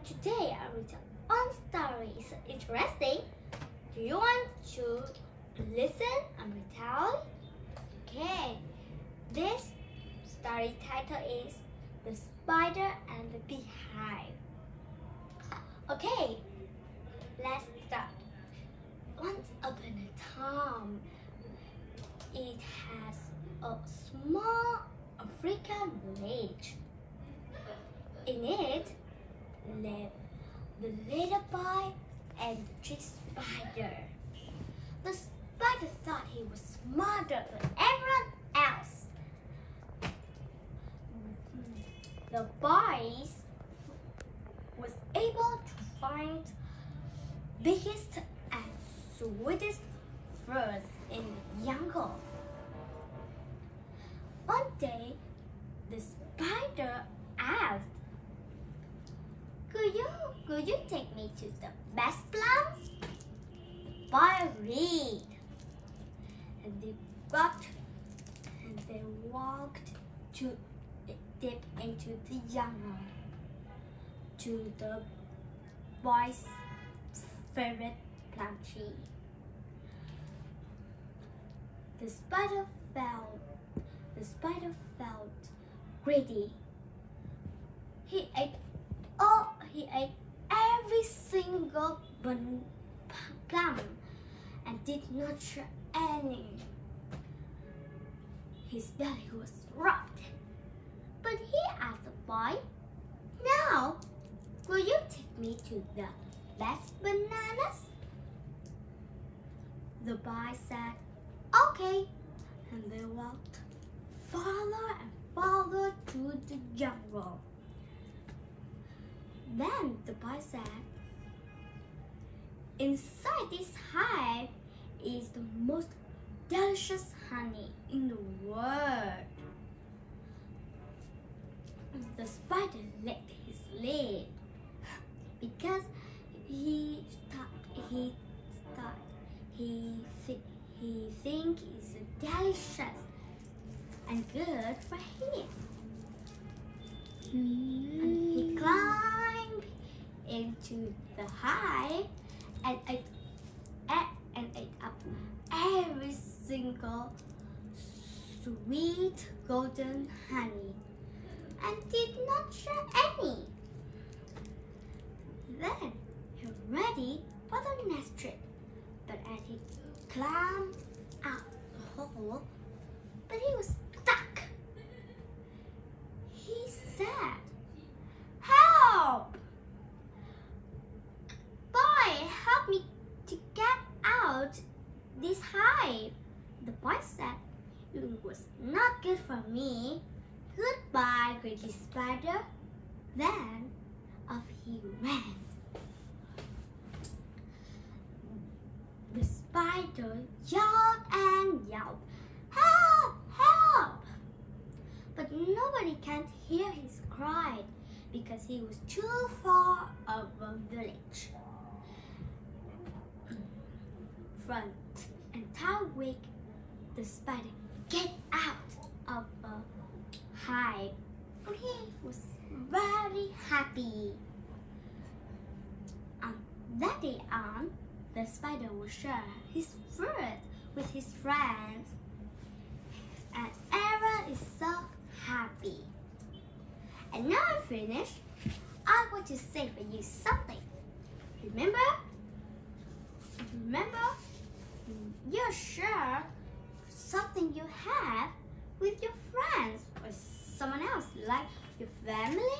Today I will tell one story. Is it interesting? Do you want to listen and retell? Okay, this story title is The Spider and the Beehive. Okay, let's start. Once upon a time, it has a small African village. In it lived the little boy and the tree spider. The spider thought he was smarter than everyone else. The boy was able to find biggest and sweetest fruits in the jungle. One day, the spider asked, Could you take me to the best plums? The boy agreed. And they walked deep into the jungle to the boy's favorite plum tree. The spider felt greedy. He ate every single plum and did not share any. His belly was rubbed. But he asked the boy, "Now, will you take me to the best bananas?" The boy said, "Okay," and they walked farther and farther through the jungle. Then the boy said, "Inside this hive is the most delicious honey in the world." The spider licked his lip because he think it's delicious and good for him. And he climbed into the hive and ate up every single sweet golden honey and did not share any. Then he was ready for the next trip, but as he climbed out the hole, but he was stuck. He said, "Help! Boy, help me to get out this hive." The boy said, "It was not good for me. Goodbye, greedy spider." Then off he ran. The spider yelled and yelled, "Help! Help!" But nobody can hear his cry because he was too far of a village. For an entire week, the spider get out of the hive. He was very happy. That day on, the spider will share his fruit with his friends, and everyone is so happy. And now I'm finished. I want to say for you something. Remember, you're share something you have with your friends or someone else, like your family.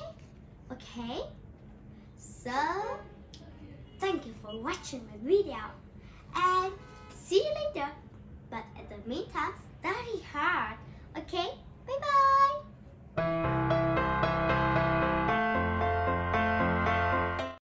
Okay? So, thank you for watching my video and see you later. But at the meantime, study hard. Okay? Bye bye.